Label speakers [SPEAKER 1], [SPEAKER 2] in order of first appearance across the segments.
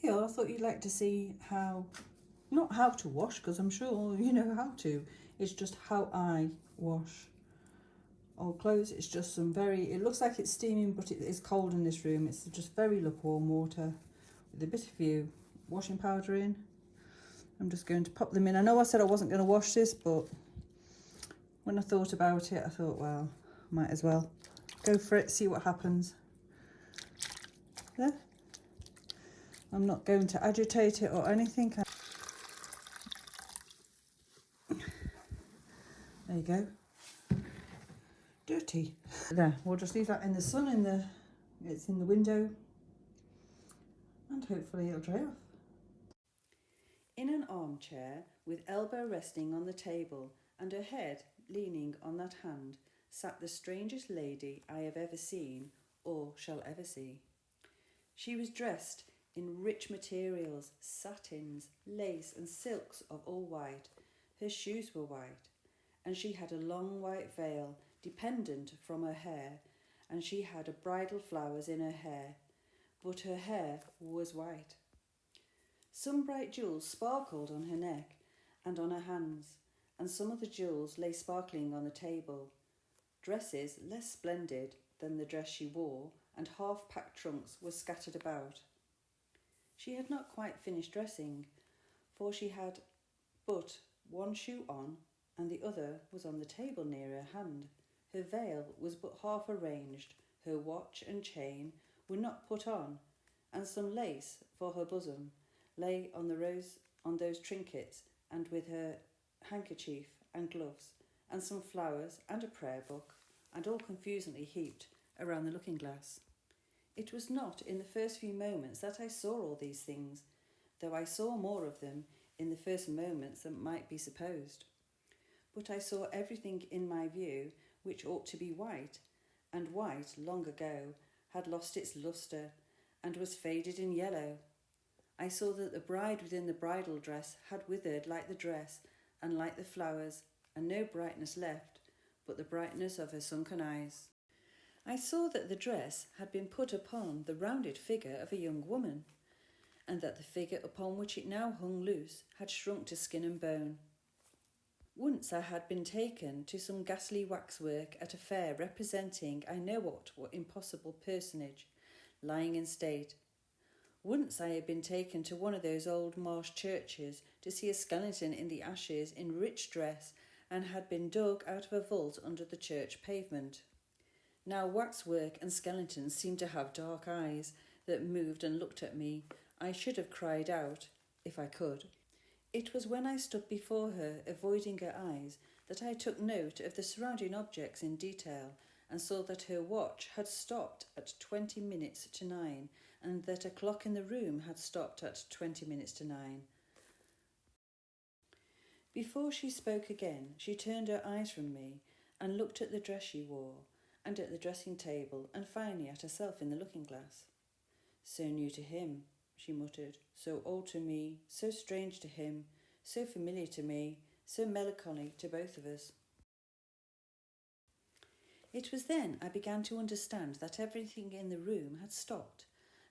[SPEAKER 1] video, I thought you'd like to see how, not how to wash, because I'm sure you know how to, it's just how I wash old clothes. It's just some it looks like it's steaming, but it is cold in this room. It's just very lukewarm water with a bit of washing powder in. I'm just going to pop them in. I know I said I wasn't going to wash this, but when I thought about it, I thought, well, might as well go for it, see what happens. There. I'm not going to agitate it or anything. There you go. Dirty. There, we'll just leave that in the sun, it's in the window, and hopefully it'll dry off. In an armchair, with elbow resting on the table and her head leaning on that hand, sat the strangest lady I have ever seen or shall ever see. She was dressed in rich materials, satins, lace and silks of all white. Her shoes were white, and she had a long white veil dependent from her hair, and she had a bridal flowers in her hair, but her hair was white. Some bright jewels sparkled on her neck and on her hands, and some of the jewels lay sparkling on the table. Dresses less splendid than the dress she wore, and half-packed trunks were scattered about. She had not quite finished dressing, for she had but one shoe on, and the other was on the table near her hand. Her veil was but half arranged, her watch and chain were not put on, and some lace for her bosom lay on those trinkets, and with her handkerchief and gloves, and some flowers and a prayer book, and all confusedly heaped around the looking-glass. It was not in the first few moments that I saw all these things, though I saw more of them in the first moments than might be supposed. But I saw everything in my view which ought to be white, and white, long ago, had lost its lustre, and was faded in yellow. I saw that the bride within the bridal dress had withered like the dress, and like the flowers, and no brightness left, but the brightness of her sunken eyes. I saw that the dress had been put upon the rounded figure of a young woman, and that the figure upon which it now hung loose had shrunk to skin and bone. Once I had been taken to some ghastly waxwork at a fair representing I know what impossible personage, lying in state. Once I had been taken to one of those old marsh churches to see a skeleton in the ashes in rich dress, and had been dug out of a vault under the church pavement. Now waxwork and skeletons seemed to have dark eyes that moved and looked at me. I should have cried out, if I could. It was when I stood before her, avoiding her eyes, that I took note of the surrounding objects in detail, and saw that her watch had stopped at 20 minutes to 9, and that a clock in the room had stopped at 20 minutes to 9. Before she spoke again, she turned her eyes from me and looked at the dress she wore, and at the dressing table, and finally at herself in the looking-glass. So new to him, she muttered, so old to me, so strange to him, so familiar to me, so melancholy to both of us. It was then I began to understand that everything in the room had stopped,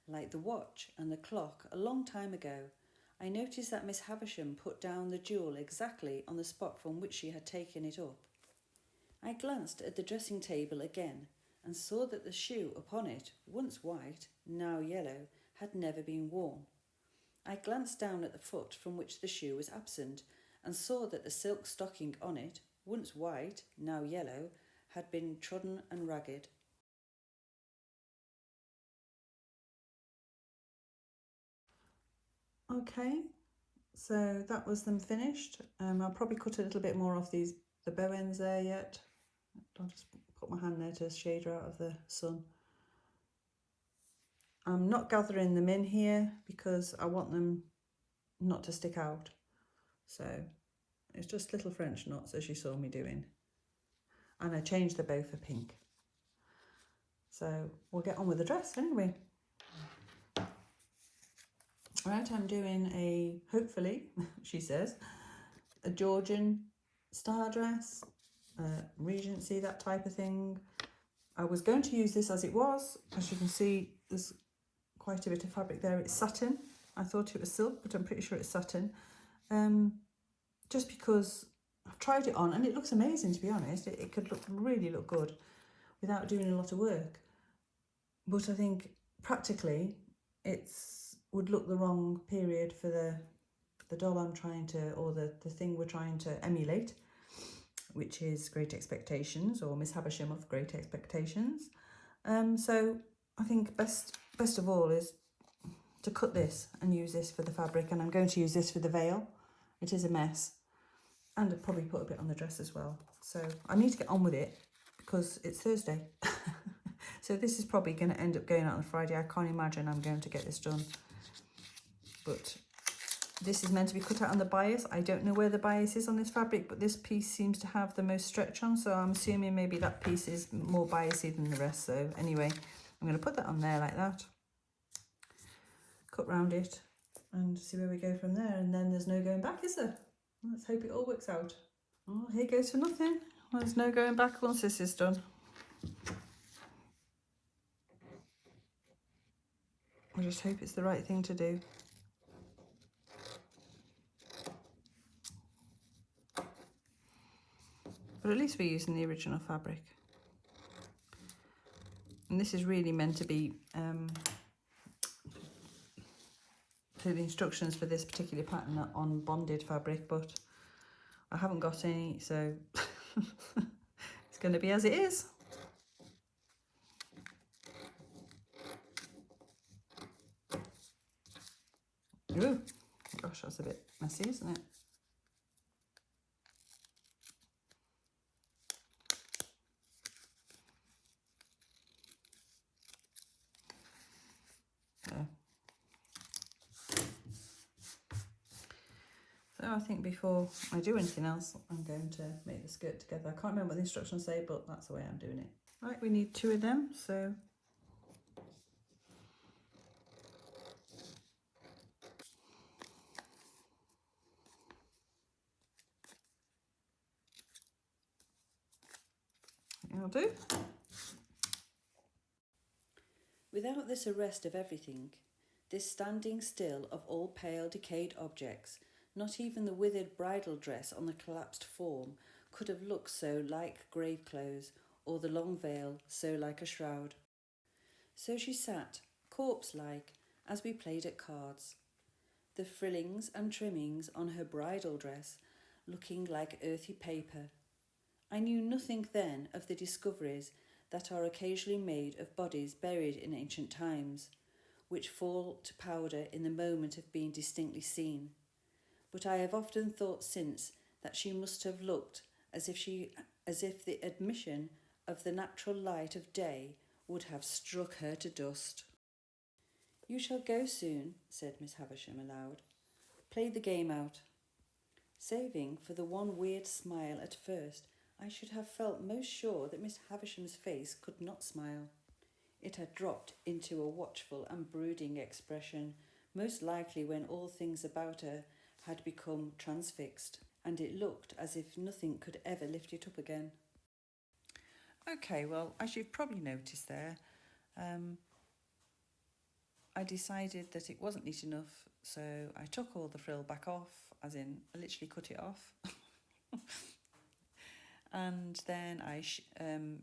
[SPEAKER 1] like the watch and the clock a long time ago. I noticed that Miss Havisham put down the jewel exactly on the spot from which she had taken it up. I glanced at the dressing table again, and saw that the shoe upon it, once white, now yellow, had never been worn. I glanced down at the foot from which the shoe was absent, and saw that the silk stocking on it, once white, now yellow, had been trodden and ragged. Okay, so that was them finished. I'll probably cut a little bit more off the bow ends there yet. I'll just put my hand there to shade her out of the sun. I'm not gathering them in here because I want them not to stick out. So it's just little French knots, as you saw me doing. And I changed the bow for pink. So we'll get on with the dress anyway. Right, I'm doing hopefully, she says, a Georgian style dress, Regency, that type of thing. I was going to use this as it was. As you can see, there's quite a bit of fabric there. It's satin. I thought it was silk, but I'm pretty sure it's satin. Just because I've tried it on and it looks amazing, to be honest. It could really look good without doing a lot of work. But I think practically would look the wrong period for the doll I'm trying to, or the thing we're trying to emulate, which is Great Expectations, or Miss Havisham of Great Expectations. So I think best of all is to cut this and use this for the fabric, and I'm going to use this for the veil. It is a mess, and I'll probably put a bit on the dress as well. So I need to get on with it because it's Thursday. So this is probably going to end up going out on Friday. I can't imagine I'm going to get this done. But this is meant to be cut out on the bias. I don't know where the bias is on this fabric, but this piece seems to have the most stretch on, so I'm assuming maybe that piece is more biasy than the rest. So anyway, I'm going to put that on there like that, cut round it, and see where we go from there. And then there's no going back, is there? Let's hope it all works out. Oh, here goes for nothing. Well, there's no going back once this is done. I just hope it's the right thing to do. But at least we're using the original fabric. And this is really meant to be to the instructions for this particular pattern on bonded fabric, but I haven't got any, so it's going to be as it is. Ooh, gosh, that's a bit messy, isn't it? There. So I think before I do anything else, I'm going to make the skirt together. I can't remember what the instructions say, but that's the way I'm doing it. Right, we need 2 of them, so I'll do. Without this arrest of everything, this standing still of all pale, decayed objects, not even the withered bridal dress on the collapsed form could have looked so like grave clothes, or the long veil so like a shroud. So she sat, corpse-like, as we played at cards, the frillings and trimmings on her bridal dress looking like earthy paper. I knew nothing then of the discoveries that are occasionally made of bodies buried in ancient times, which fall to powder in the moment of being distinctly seen. But I have often thought since that she must have looked as if the admission of the natural light of day would have struck her to dust. "You shall go soon," said Miss Havisham aloud. "Play the game out." Saving for the one weird smile at first, I should have felt most sure that Miss Havisham's face could not smile. It had dropped into a watchful and brooding expression, most likely when all things about her had become transfixed, and it looked as if nothing could ever lift it up again. Okay, well, as you've probably noticed there, I decided that it wasn't neat enough, so I took all the frill back off, as in I literally cut it off. And then I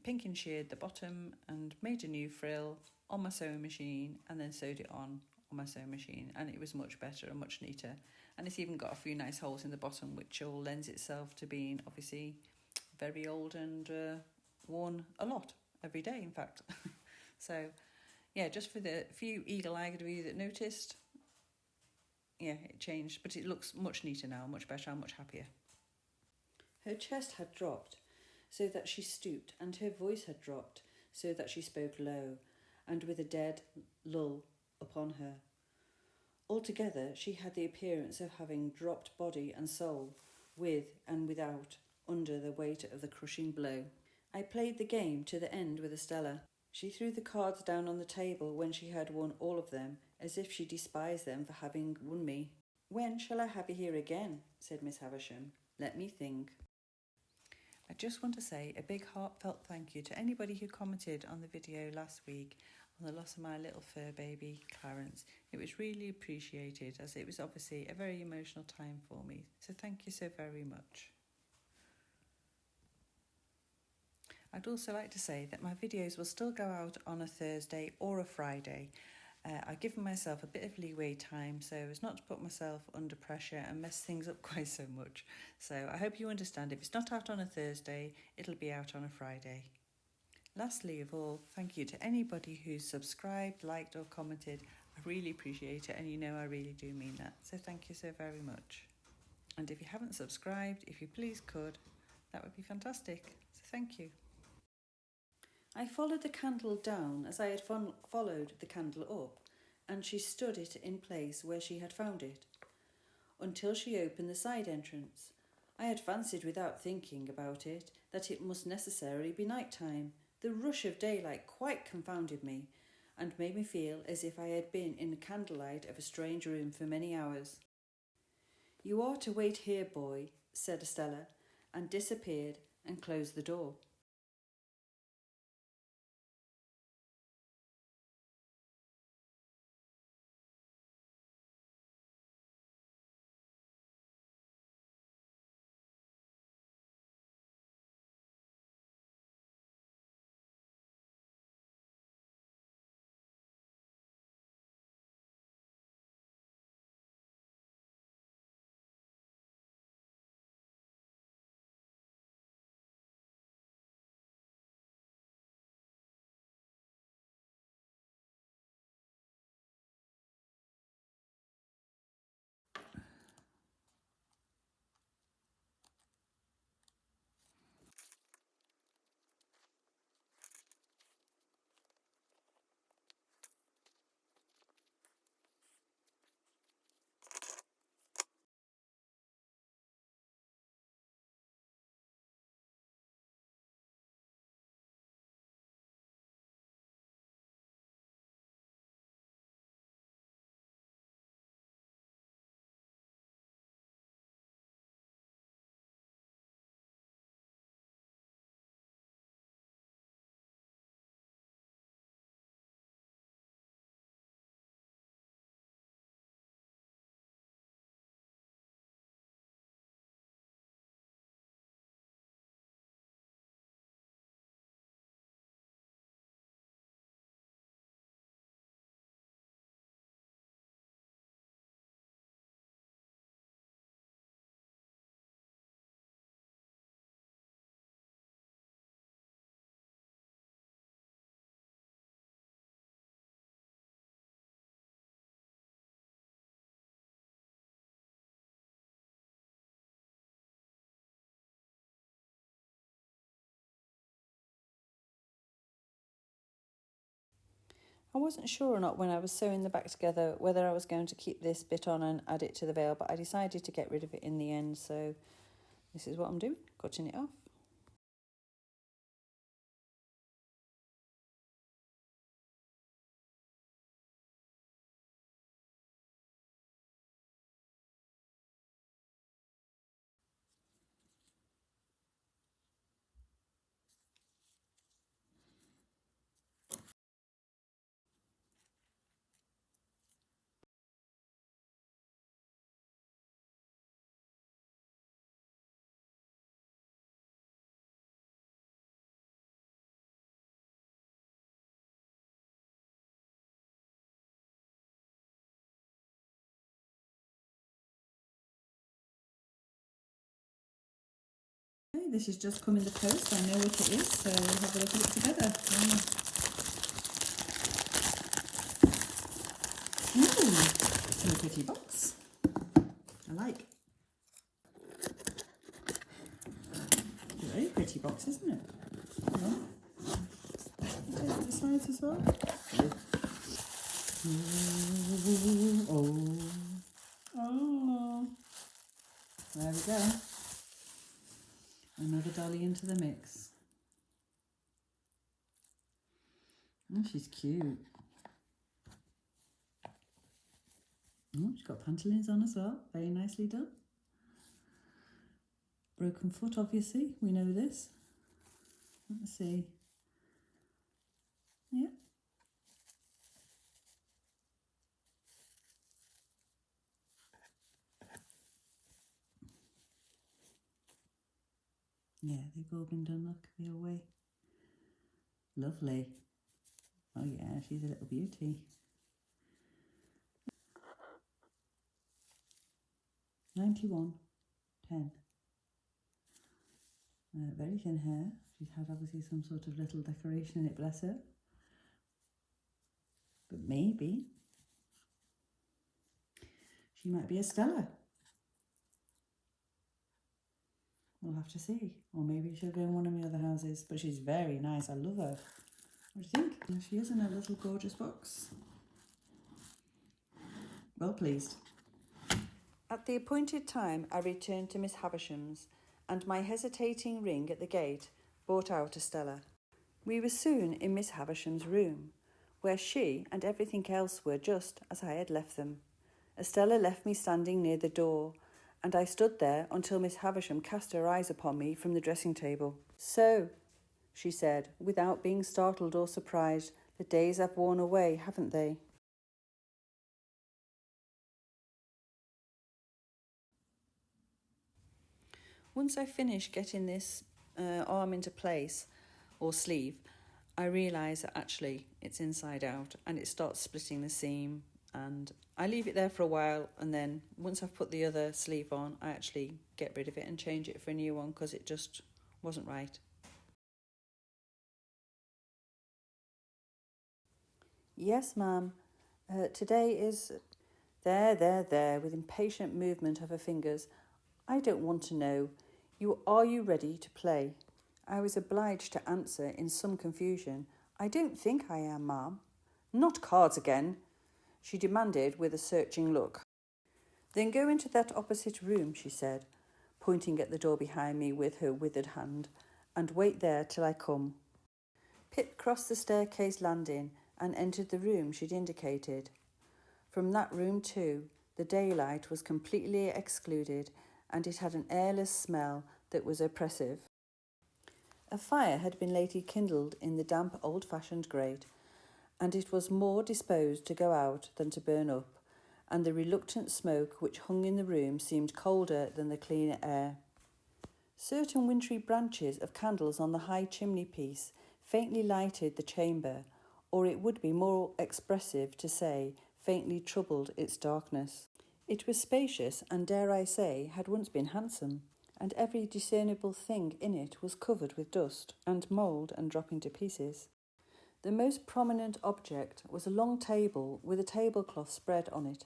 [SPEAKER 1] pink and sheared the bottom and made a new frill on my sewing machine, and then sewed it on my sewing machine, and it was much better and much neater. And it's even got a few nice holes in the bottom, which all lends itself to being obviously very old and worn a lot, every day in fact. So yeah, just for the few eagle-eyed of you that noticed, yeah, it changed, but it looks much neater now, much better, I'm much happier. Her chest had dropped so that she stooped, and her voice had dropped so that she spoke low, and with a dead lull upon her. Altogether, she had the appearance of having dropped body and soul, with and without, under the weight of the crushing blow. I played the game to the end with Estella. She threw the cards down on the table when she had won all of them, as if she despised them for having won me. "When shall I have you here again?" said Miss Havisham. "Let me think." I just want to say a big heartfelt thank you to anybody who commented on the video last week. on the loss of my little fur baby, Clarence. It was really appreciated, as it was obviously a very emotional time for me. So thank you so very much. I'd also like to say that my videos will still go out on a Thursday or a Friday. I've given myself a bit of leeway time so as not to put myself under pressure and mess things up quite so much. So I hope you understand, if it's not out on a Thursday, it'll be out on a Friday. Lastly of all, thank you to anybody who's subscribed, liked or commented. I really appreciate it, and you know I really do mean that. So thank you so very much. And if you haven't subscribed, if you please could, that would be fantastic. So thank you. I followed the candle down as I had followed the candle up, and she stood it in place where she had found it, until she opened the side entrance. I had fancied, without thinking about it, that it must necessarily be night time. The rush of daylight quite confounded me, and made me feel as if I had been in the candlelight of a strange room for many hours. "You are to wait here, boy," said Estella, and disappeared and closed the door. I wasn't sure or not when I was sewing the back together whether I was going to keep this bit on and add it to the veil, but I decided to get rid of it in the end, so this is what I'm doing, cutting it off. Okay, this has just come in the post. I know what it is, so we'll have a look at it together. Ooh, it's in a pretty box. I like. It's a very pretty box, isn't it? Hold on. Take the sides as well. Oh. Oh. There we go. Another dolly into the mix. Oh, she's cute. Oh, she's got pantaloons on as well. Very nicely done. Broken foot, obviously. We know this. Let's see. Yeah. Yeah, they've all been done. Look, the other way. Lovely. Oh yeah, she's a little beauty. 91, 10. Very thin hair. She's had obviously some sort of little decoration in it, bless her. But maybe she might be a Stella. We'll have to see. Or maybe she'll go in one of my other houses. But she's very nice. I love her. What do you think? There she is in her little gorgeous box. Well pleased. At the appointed time, I returned to Miss Havisham's, and my hesitating ring at the gate brought out Estella. We were soon in Miss Havisham's room, where she and everything else were just as I had left them. Estella left me standing near the door, and I stood there until Miss Havisham cast her eyes upon me from the dressing table. "So," she said, without being startled or surprised, "the days have worn away, haven't they?" Once I finish getting this arm into place, or sleeve, I realise that actually it's inside out and it starts splitting the seam, and I leave it there for a while, and then once I've put the other sleeve on, I actually get rid of it and change it for a new one because it just wasn't right. "Yes, ma'am. Today is..." There, with impatient movement of her fingers. "I don't want to know. Are you ready to play?" I was obliged to answer in some confusion. "I don't think I am, ma'am." "Not cards again?" she demanded with a searching look. "Then go into that opposite room," she said, pointing at the door behind me with her withered hand, "and wait there till I come." Pip crossed the staircase landing and entered the room she'd indicated. From that room, too, the daylight was completely excluded, and it had an airless smell that was oppressive. A fire had been lately kindled in the damp old-fashioned grate, and it was more disposed to go out than to burn up, and the reluctant smoke which hung in the room seemed colder than the cleaner air. Certain wintry branches of candles on the high chimney-piece faintly lighted the chamber, or it would be more expressive to say faintly troubled its darkness. It was spacious, and dare I say, had once been handsome, and every discernible thing in it was covered with dust and mould and dropping to pieces. The most prominent object was a long table with a tablecloth spread on it,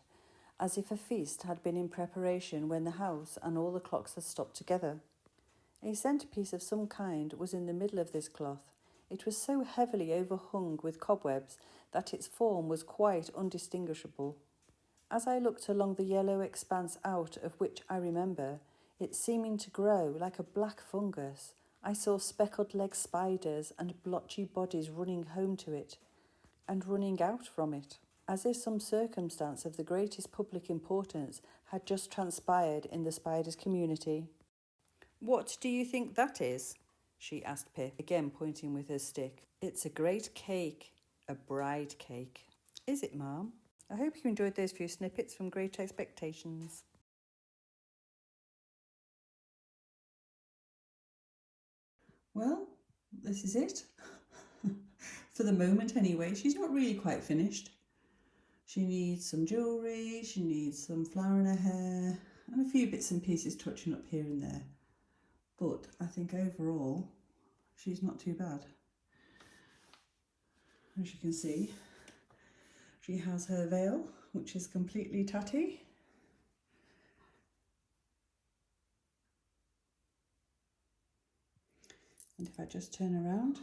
[SPEAKER 1] as if a feast had been in preparation when the house and all the clocks had stopped together. A centrepiece of some kind was in the middle of this cloth. It was so heavily overhung with cobwebs that its form was quite undistinguishable. As I looked along the yellow expanse out of which I remember, it seeming to grow like a black fungus, I saw speckled-legged spiders and blotchy bodies running home to it, and running out from it, as if some circumstance of the greatest public importance had just transpired in the spiders' community. "What do you think that is?" she asked Pip, again pointing with her stick. "It's a great cake, a bride cake." "Is it, ma'am? I hope you enjoyed those few snippets from Great Expectations." Well, this is it. For the moment anyway. She's not really quite finished. She needs some jewellery, she needs some flower in her hair, and a few bits and pieces touching up here and there. But I think overall, she's not too bad. As you can see, she has her veil, which is completely tatty. And if I just turn around,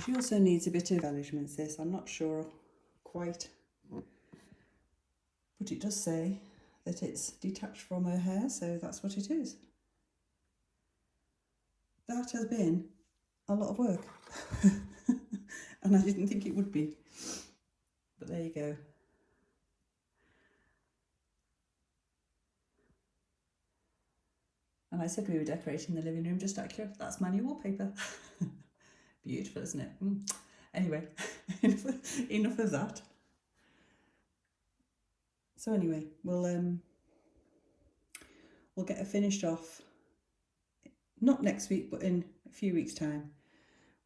[SPEAKER 1] she also needs a bit of embellishments, this. I'm not sure quite, but it does say that it's detached from her hair, so that's what it is. That has been a lot of work. And I didn't think it would be. But there you go. And I said we were decorating the living room just out of curiosity. That's my new wallpaper. Beautiful, isn't it? Anyway, enough of that. So anyway, we'll get her finished off not next week, but in a few weeks' time,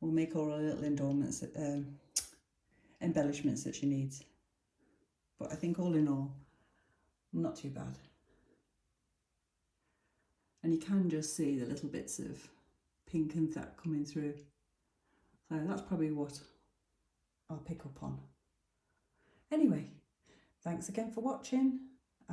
[SPEAKER 1] we'll make all her little embellishments that she needs. But I think all in all, not too bad. And you can just see the little bits of pink and that coming through. So that's probably what I'll pick up on. Anyway, thanks again for watching.